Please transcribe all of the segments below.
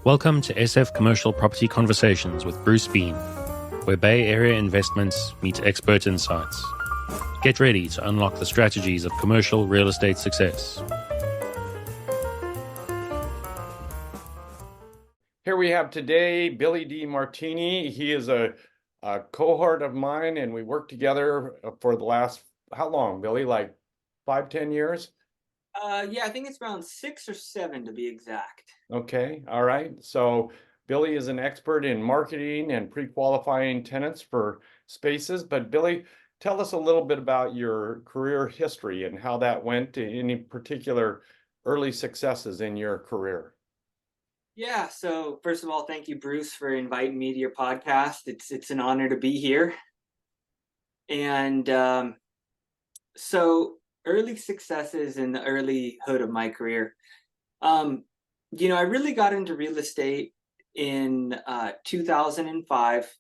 Welcome to SF Commercial Property Conversations with Bruce Bean, where Bay Area investments meet expert insights. Get ready to unlock the strategies of commercial real estate success. Here we have today Billy DeMartini. He is a cohort of mine, and we worked together for the last, how long, Billy? Like 5-10 years? Yeah, I think it's around 6 or 7 to be exact. Okay, all right. So Billy is an expert in marketing and pre-qualifying tenants for spaces. But Billy, tell us a little bit about your career history and how that went, any particular early successes in your career. Yeah, so first of all, thank you, Bruce, for inviting me to your podcast. It's an honor to be here. And so early successes in the early hood of my career. I really got into real estate in 2005.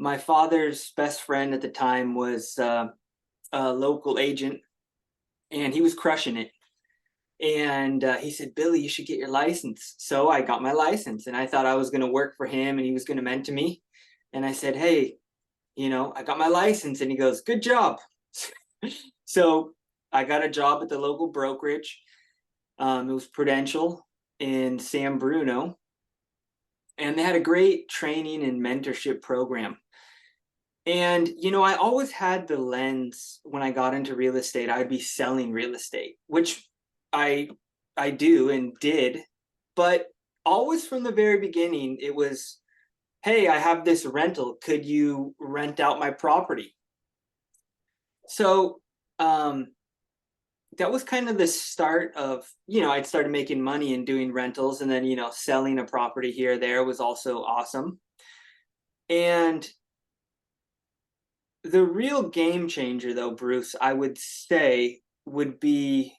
My father's best friend at the time was a local agent, and he was crushing it. And he said, Billy, you should get your license. So I got my license, and I thought I was going to work for him and he was going to mentor me. And I said, hey, I got my license. And he goes, good job. So I got a job at the local brokerage. It was Prudential in San Bruno. And they had a great training and mentorship program. And, I always had the lens when I got into real estate, I'd be selling real estate, which I do and did, but always from the very beginning, it was, hey, I have this rental. Could you rent out my property? So that was kind of the start of, I'd started making money and doing rentals, and then, selling a property here or there was also awesome. And the real game changer, though, Bruce, I would say would be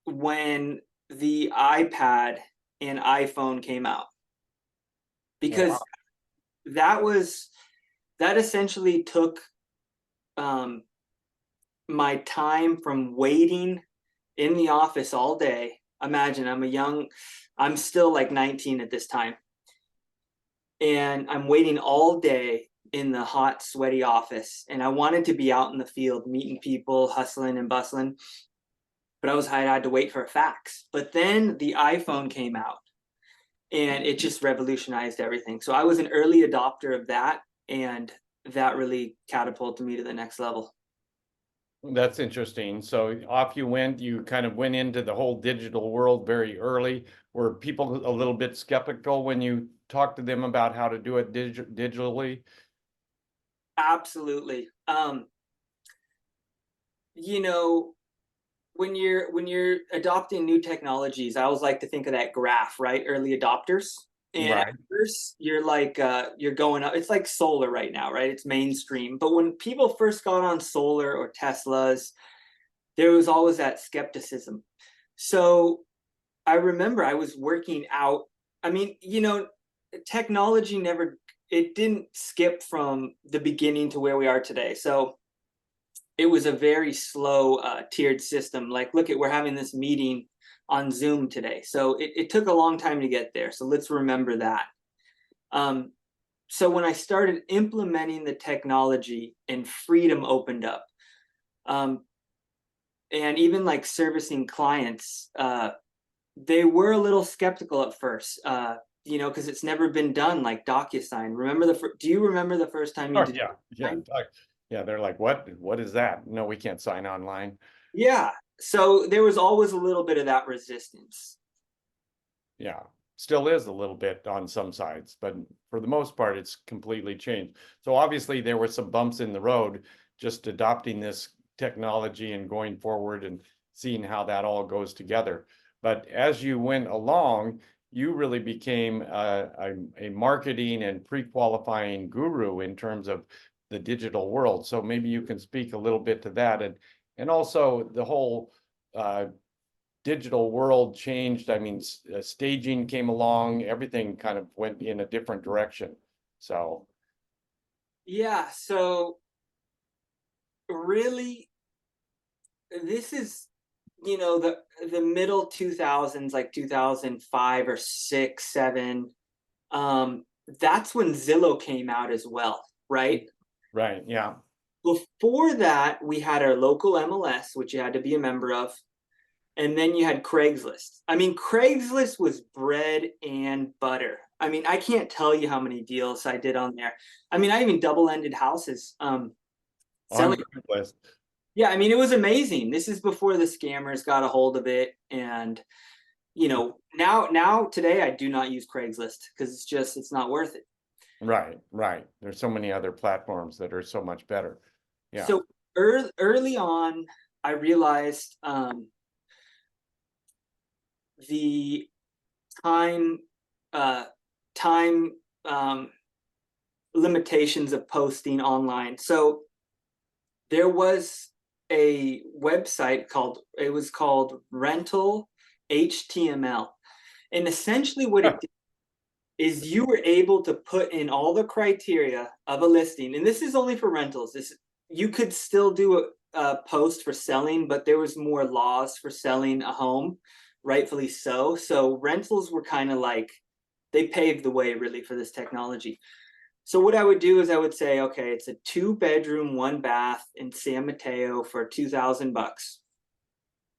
when the iPad and iPhone came out, because Wow. that essentially took my time from waiting in the office all day. Imagine I'm still like 19 at this time, and I'm waiting all day in the hot, sweaty office, and I wanted to be out in the field meeting people, hustling and bustling. But I had to wait for a fax. But then the iPhone came out, and it just revolutionized everything. So I was an early adopter of that, and that really catapulted me to the next level. That's interesting. So off you went, you kind of went into the whole digital world very early. Were people a little bit skeptical when you talked to them about how to do it digitally? Absolutely. You know, when you're adopting new technologies, I always like to think of that graph, right? Early adopters. And at Right. first you're like you're going up. It's like solar right now, right? It's mainstream. But when people first got on solar or Teslas, there was always that skepticism. So I remember I was working out. I mean, technology never, it didn't skip from the beginning to where we are today. So it was a very slow tiered system. Like, look, we're having this meeting on Zoom today. So it took a long time to get there. So let's remember that. So when I started implementing the technology and freedom opened up, and even like servicing clients, they were a little skeptical at first, because it's never been done like DocuSign. Do you remember the first time you Oh, did yeah, yeah, DocuSign? yeah. They're like, what is that? No, we can't sign online. Yeah. So there was always a little bit of that resistance. Yeah, still is a little bit on some sides, but for the most part, it's completely changed. So obviously there were some bumps in the road just adopting this technology and going forward and seeing how that all goes together. But as you went along, you really became a marketing and pre-qualifying guru in terms of the digital world. So maybe you can speak a little bit to that, and also the whole digital world changed. I mean, staging came along, everything kind of went in a different direction. So, Yeah. So really, this is you know, the middle 2000s, like 2005 or 6, 7, that's when Zillow came out as well, right? Right. Yeah. Before that, we had our local MLS, which you had to be a member of, and then you had Craigslist. I mean, Craigslist was bread and butter. I mean, I can't tell you how many deals I did on there. I mean, I even double-ended houses. On Selling. Craigslist. Yeah, I mean, it was amazing. This is before the scammers got a hold of it, and you know, now today I do not use Craigslist because it's not worth it. Right. Right. There's so many other platforms that are so much better. Yeah. So early on, I realized the time time limitations of posting online. So there was a website called Rental HTML, and essentially what it did is you were able to put in all the criteria of a listing, and this is only for rentals. You could still do a post for selling, but there was more laws for selling a home, rightfully so. So rentals were kind of like, they paved the way really for this technology. So what I would do is I would say, okay, it's a 2-bedroom, 1-bath in San Mateo for $2,000.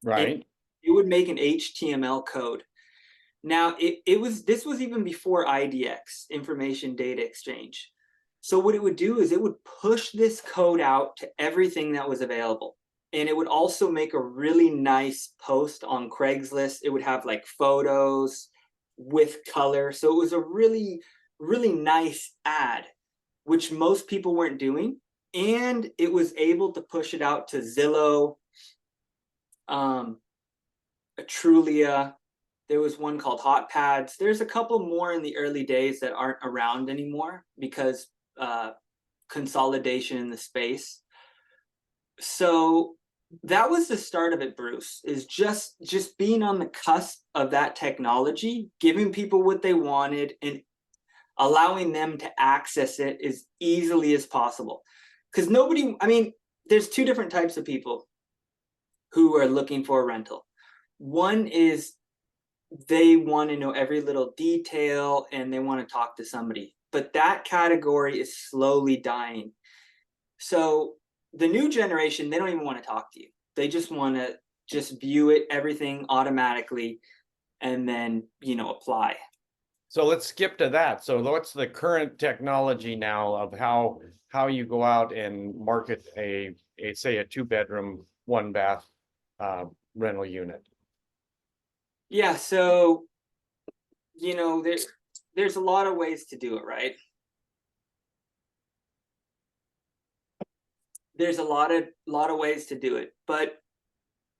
Right. And it would make an HTML code. Now this was even before IDX, Information Data Exchange. So what it would do is it would push this code out to everything that was available. And it would also make a really nice post on Craigslist. It would have like photos with color. So it was a really, really nice ad, which most people weren't doing. And it was able to push it out to Zillow, Trulia. There was one called Hot Pads. There's a couple more in the early days that aren't around anymore because consolidation in the space. So that was the start of it, Bruce, is just being on the cusp of that technology, giving people what they wanted and allowing them to access it as easily as possible. Because there's two different types of people who are looking for a rental. One is they want to know every little detail and they want to talk to somebody, but that category is slowly dying. So the new generation, they don't even want to talk to you. They just want to view it, everything automatically, and then, apply. So let's skip to that. So what's the current technology now of how you go out and market say a 2-bedroom, 1-bath rental unit? Yeah, so there's a lot of ways to do it, right? There's a lot of ways to do it, but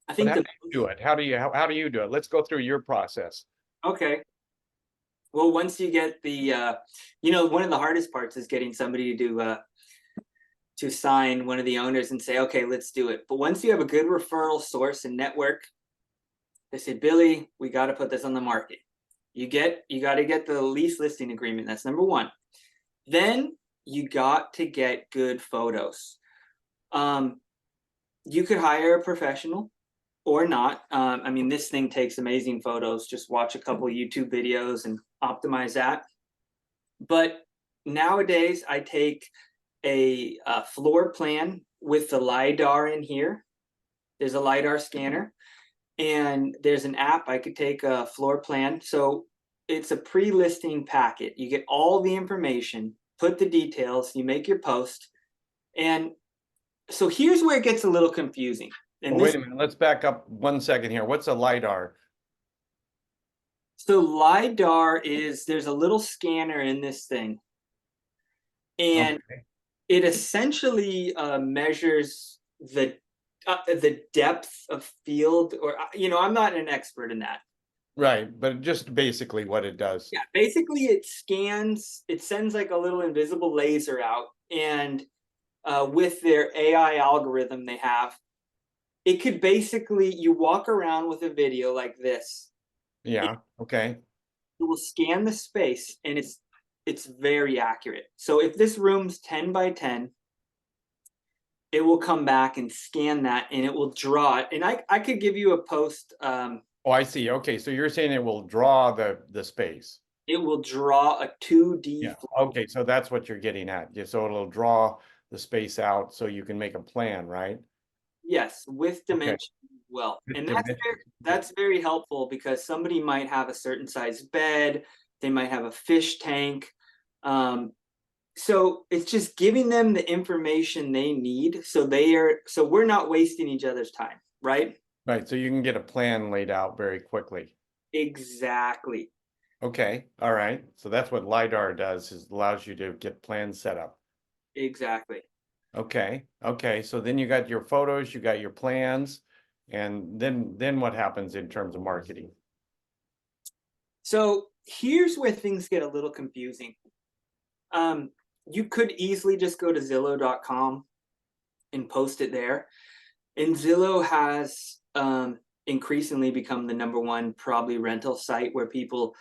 I think how do you do it? How do you do it? Let's go through your process. Okay. Well, once you get the, one of the hardest parts is getting somebody to sign, one of the owners, and say, okay, let's do it. But once you have a good referral source and network, they say, Billy, we got to put this on the market. You got to get the lease listing agreement. That's number one. Then you got to get good photos. You could hire a professional or not. This thing takes amazing photos. Just watch a couple YouTube videos and optimize that. But nowadays, I take a floor plan with the LiDAR in here. There's a LiDAR scanner, and there's an app. I could take a floor plan. So it's a pre-listing packet. You get all the information, put the details, you make your post. And so here's where it gets a little confusing. And wait a minute, let's back up 1 second here. What's a LiDAR? So LiDAR there's a little scanner in this thing. And it essentially measures the depth of field, or I'm not an expert in that. Right, but just basically what it does. Yeah, basically it sends like a little invisible laser out, and with their AI algorithm they have, it could basically, you walk around with a video like this. Yeah, okay. It will scan the space, and it's very accurate. So if this room's 10 by 10, it will come back and scan that, and it will draw it. And I could give you a post. Oh, I see. Okay, so you're saying it will draw the space. It will draw a 2D. Yeah. Okay, so that's what you're getting at. Yeah, so it'll draw the space out so you can make a plan, right? Yes, with Okay. dimension as well. With And dimension. that's very helpful because somebody might have a certain size bed, they might have a fish tank. So it's just giving them the information they need so we're not wasting each other's time, right? Right, so you can get a plan laid out very quickly. Exactly. Okay, all right. So that's what LiDAR does, is allows you to get plans set up. Exactly. Okay, okay. So then you got your photos, you got your plans, and then what happens in terms of marketing? So here's where things get a little confusing. You could easily just go to Zillow.com and post it there. And Zillow has increasingly become the #1 probably rental site where people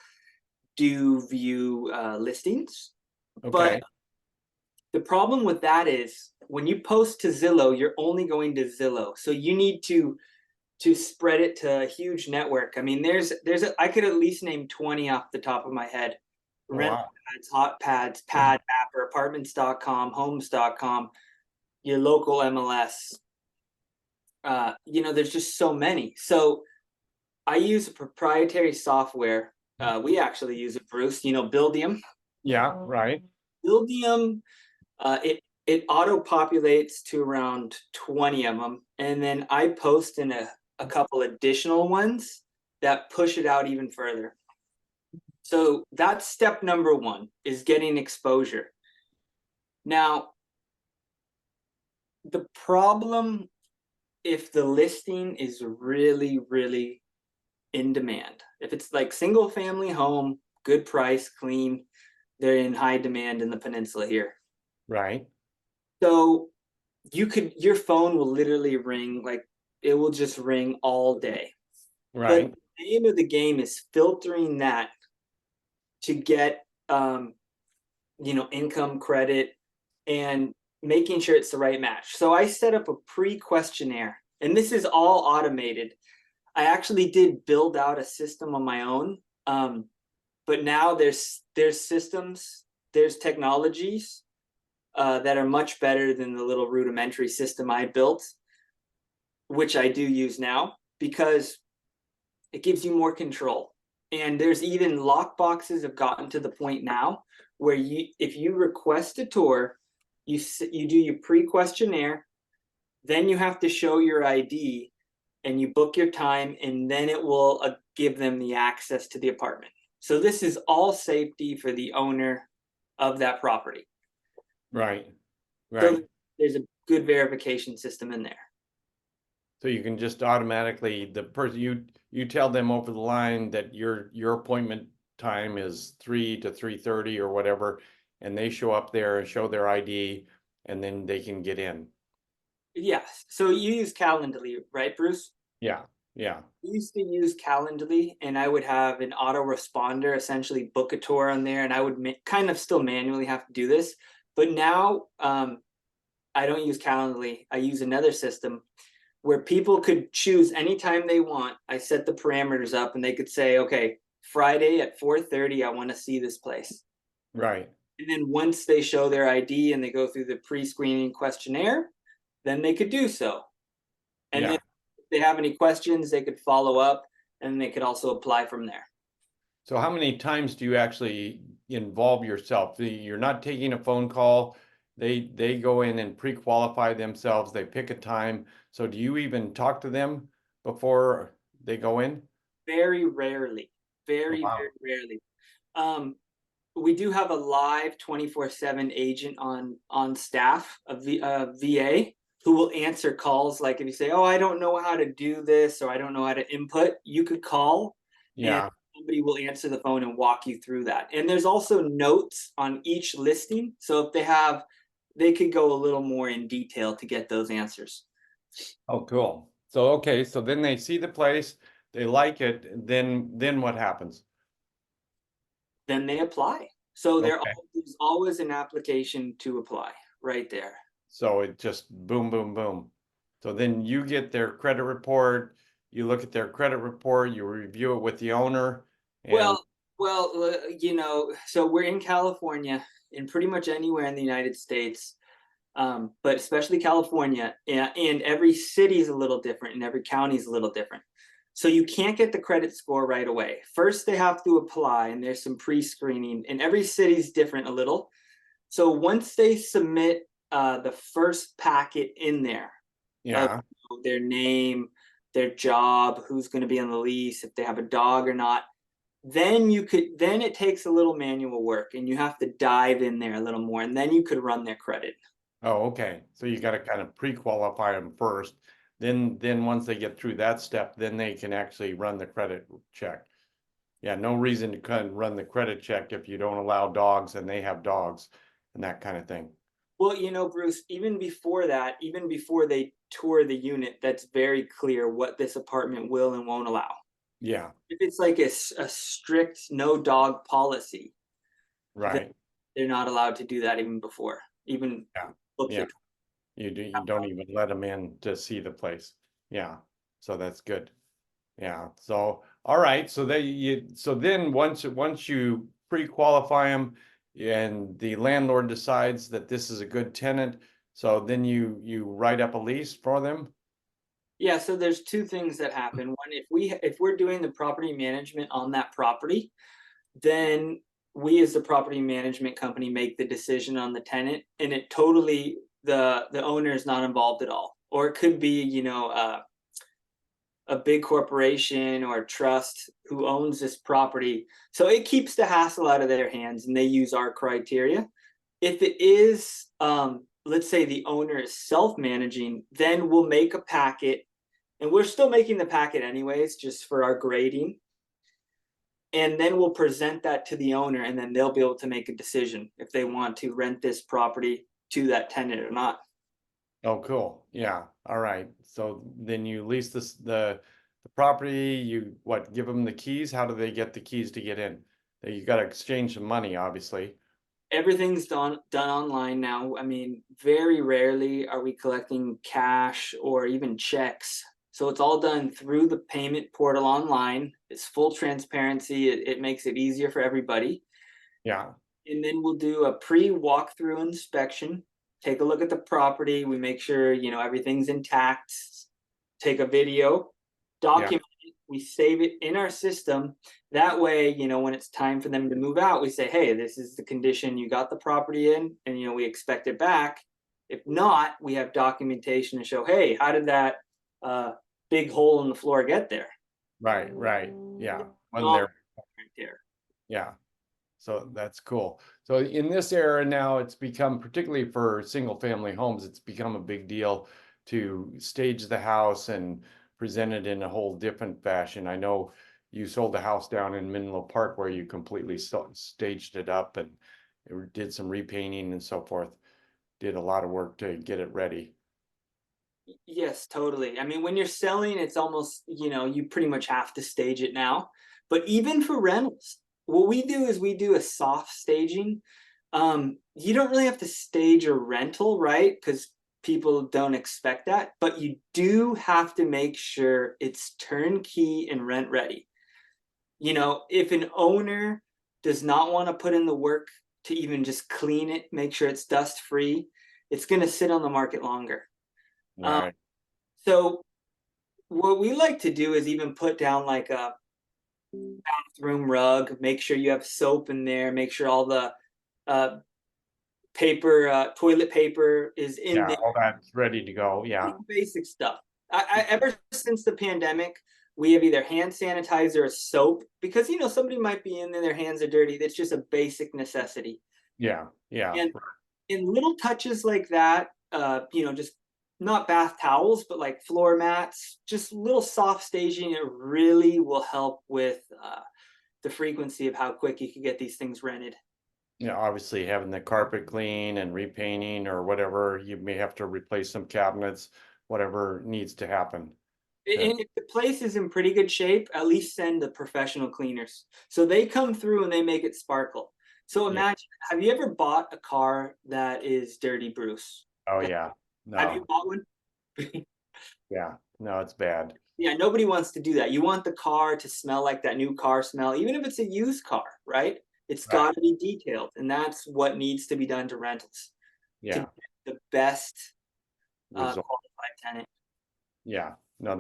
do view listings. Okay, But the problem with that is when you post to Zillow, you're only going to Zillow. So you need to spread it to a huge network. I mean, I could at least name 20 off the top of my head. oh, Rental wow. pads, hot pads, pad mapper, apartments.com, homes.com, your local MLS. There's just so many. So I use a proprietary software. We actually use it, Bruce. Buildium. Yeah, right. Buildium, it auto populates to around 20 of them, and then I post in a couple additional ones that push it out even further. So that's step #1 is getting exposure. Now, the problem if the listing is really, really in demand, if it's like single family home, good price, clean, they're in high demand in the peninsula here. Right. So your phone will literally ring, like it will just ring all day. Right. But the name of the game is filtering that to get income credit and making sure it's the right match. So I set up a pre-questionnaire, and this is all automated. I actually did build out a system on my own, but now there's systems, there's technologies that are much better than the little rudimentary system I built, which I do use now because it gives you more control. And there's even lock boxes have gotten to the point now where if you request a tour, you do your pre-questionnaire, then you have to show your ID and you book your time, and then it will give them the access to the apartment. So this is all safety for the owner of that property. Right. So Right. there's a good verification system in there. So you can just automatically, the person you tell them over the line that your appointment time is 3 to 3:30 or whatever, and they show up there and show their ID, and then they can get in. Yes. So you use Calendly, right, Bruce? Yeah. Yeah. I used to use Calendly, and I would have an autoresponder essentially book a tour on there, and I would kind of still manually have to do this. But now I don't use Calendly. I use another system where people could choose anytime they want. I set the parameters up, and they could say, okay, Friday at 4:30, I want to see this place. Right. And then once they show their ID and they go through the pre-screening questionnaire, then they could do so. And then if they have any questions, they could follow up, and they could also apply from there. So how many times do you actually involve yourself? You're not taking a phone call. They go in and pre-qualify themselves. They pick a time. So do you even talk to them before they go in? Very rarely. Very, Wow. very rarely. We do have a live 24/7 agent on staff, a VA, who will answer calls. Like if you say, oh, I don't know how to do this, or I don't know how to input, you could call and Yeah. somebody will answer the phone and walk you through that. And there's also notes on each listing. So if they could go a little more in detail to get those answers. Oh, cool. So, okay. So then they see the place, they like it. Then what happens? Then they apply. So Okay. there's always an application to apply right there. So it just boom, boom, boom. So then you get their credit report, you look at their credit report, you review it with the owner, and Well, so we're in California, and pretty much anywhere in the United States, but especially California, and every city is a little different, and every county is a little different. So you can't get the credit score right away. First, they have to apply, and there's some pre-screening, and every city's different a little. So once they submit the first packet in there of yeah. their name, their job, who's going to be on the lease, if they have a dog or not, then it takes a little manual work, and you have to dive in there a little more, and then you could run their credit. Oh, okay. So you got to kind of pre-qualify them first. Then once they get through that step, then they can actually run the credit check. Yeah, no reason to kind of run the credit check if you don't allow dogs and they have dogs and that kind of thing. Well, Bruce, even before that, even before they tour the unit, that's very clear what this apartment will and won't allow. Yeah, If it's like a strict no dog policy, then right. they're not allowed to do that even before, even Yeah, look yeah. at. You don't even let them in to see the place. Yeah, so that's good. Yeah. So all right. So then once you pre-qualify them and the landlord decides that this is a good tenant, so then you write up a lease for them. Yeah, so there's two things that happen. One, if we're doing the property management on that property, then we as the property management company make the decision on the tenant, and it totally the owner is not involved at all. Or it could be, a big corporation or a trust who owns this property. So it keeps the hassle out of their hands, and they use our criteria. If it is, let's say the owner is self-managing, then we'll make a packet, and we're still making the packet anyways, just for our grading. And then we'll present that to the owner, and then they'll be able to make a decision if they want to rent this property to that tenant or not. Oh, cool. Yeah. All right. So then you lease the property, you what, give them the keys? How do they get the keys to get in? You got to exchange some money, obviously. Everything's done online now. I mean, very rarely are we collecting cash or even checks. So it's all done through the payment portal online. It's full transparency. It makes it easier for everybody. Yeah. And then we'll do a pre-walkthrough inspection, take a look at the property. We make sure, everything's intact, take a video, Yeah. document it, we save it in our system. That way, when it's time for them to move out, we say, hey, this is the condition you got the property in, and, we expect it back. If not, we have documentation to show, hey, how did that big hole in the floor get there? Right. Right. Yeah. When Not they're right there. yeah. So that's cool. So in this era now, it's become, particularly for single family homes, it's become a big deal to stage the house and present it in a whole different fashion. I know you sold a house down in Menlo Park where you completely staged it up and did some repainting and so forth. Did a lot of work to get it ready. Yes, totally. I mean, when you're selling, it's almost, you pretty much have to stage it now. But even for rentals, what we do is we do a soft staging. You don't really have to stage a rental, right? Because people don't expect that. But you do have to make sure it's turnkey and rent ready. If an owner does not want to put in the work to even just clean it, make sure it's dust free, it's going to sit on the market longer. Um, Right. so what we like to do is even put down like a bathroom rug, make sure you have soap in there, make sure all the uh, toilet paper is in Yeah. there, All that's ready to go. Yeah. basic stuff. Ever since the pandemic, we have either hand sanitizer or soap because, somebody might be in there, their hands are dirty. That's just a basic necessity. Yeah. Yeah. And in little touches like that, just not bath towels, but like floor mats, just little soft staging, it really will help with the frequency of how quick you can get these things rented. Obviously having the carpet clean and repainting or whatever, you may have to replace some cabinets, whatever needs to happen. And if the place is in pretty good shape, at least send the professional cleaners. So they come through and they make it sparkle. So Yeah. imagine, have you ever bought a car that is dirty, Bruce? Oh, yeah. Have you No, bought one? yeah. No, it's bad. Yeah, nobody wants to do that. You want the car to smell like that new car smell, even if it's a used car, right? It's Right. got to be detailed, and that's what needs to be done to rentals to Yeah. get the best Result. qualified tenant. Yeah. No,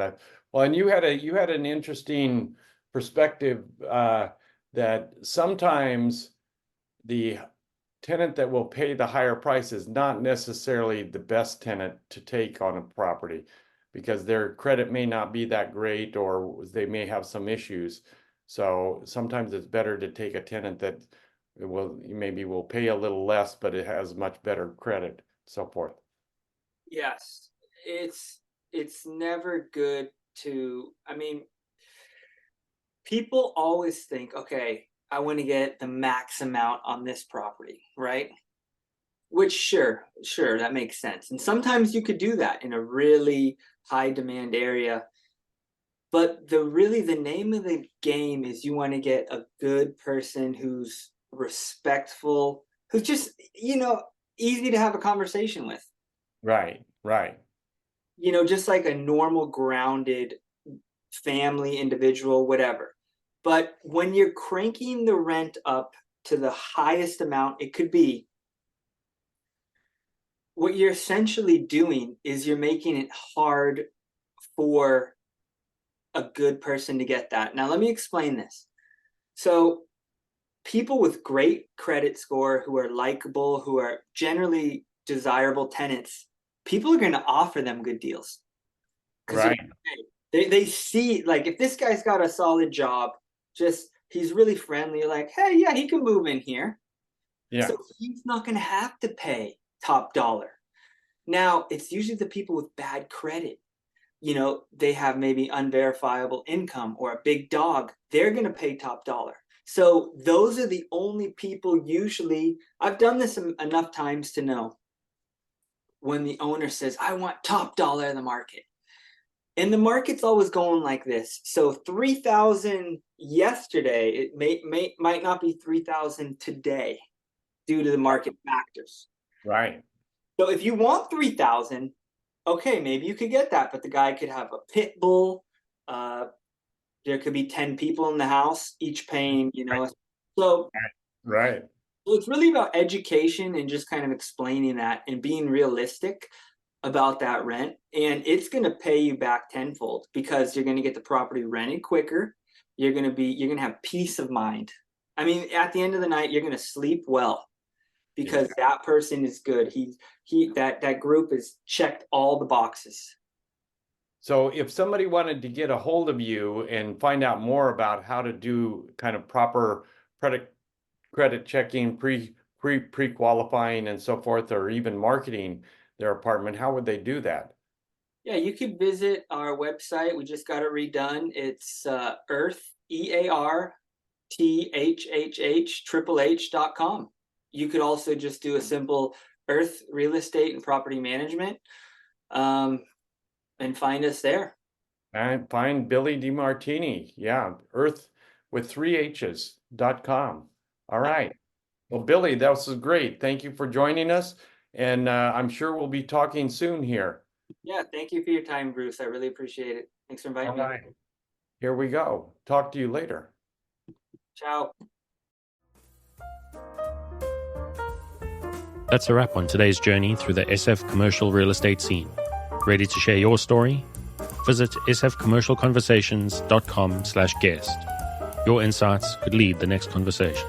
well, and you had an interesting perspective that sometimes the tenant that will pay the higher price is not necessarily the best tenant to take on a property because their credit may not be that great or they may have some issues. So sometimes it's better to take a tenant that maybe will pay a little less, but it has much better credit, so forth. Yes, it's never good to. I mean, people always think, okay, I want to get the max amount on this property, right? Which sure, that makes sense. And sometimes you could do that in a really high demand area. But the name of the game is you want to get a good person who's respectful, who's just, easy to have a conversation with. Right, right. Just like a normal grounded family, individual, whatever. But when you're cranking the rent up to the highest amount it could be, what you're essentially doing is you're making it hard for a good person to get that. Now, let me explain this. So, people with great credit score who are likable, who are generally desirable tenants, people are going to offer them good deals. Right. They see, like, if this guy's got a solid job, just he's really friendly, like, hey, yeah, he can move in here. Yeah. So he's not going to have to pay top dollar. Now, it's usually the people with bad credit. They have maybe unverifiable income or a big dog. They're going to pay top dollar. So those are the only people usually. I've done this enough times to know when the owner says, I want top dollar in the market. And the market's always going like this. So 3,000 yesterday, it might not be 3,000 today due to the market factors. Right. So if you want 3,000, okay, maybe you could get that, but the guy could have a pit bull. There could be 10 people in the house, each paying, So, Right. so it's really about education and just kind of explaining that and being realistic about that rent. And it's going to pay you back tenfold because you're going to get the property rented quicker. You're going to have peace of mind. I mean, at the end of the night, you're going to sleep well because that person is good. That group has checked all the boxes. So if somebody wanted to get a hold of you and find out more about how to do kind of proper credit checking, pre-qualifying and so forth, or even marketing their apartment, how would they do that? Yeah, you could visit our website. We just got it redone. It's Earth, EARTHHH.com. You could also just do a simple Earth Real Estate and Property Management and find us there. And find Billy DeMartini. Yeah, Earth with 3H's.com. All right. Well, Billy, that was great. Thank you for joining us. And I'm sure we'll be talking soon here. Yeah, thank you for your time, Bruce. I really appreciate it. Thanks for inviting me. All right. Here we go. Talk to you later. Ciao. That's a wrap on today's journey through the SF commercial real estate scene. Ready to share your story? Visit sfcommercialconversations.com/guest. Your insights could lead the next conversation.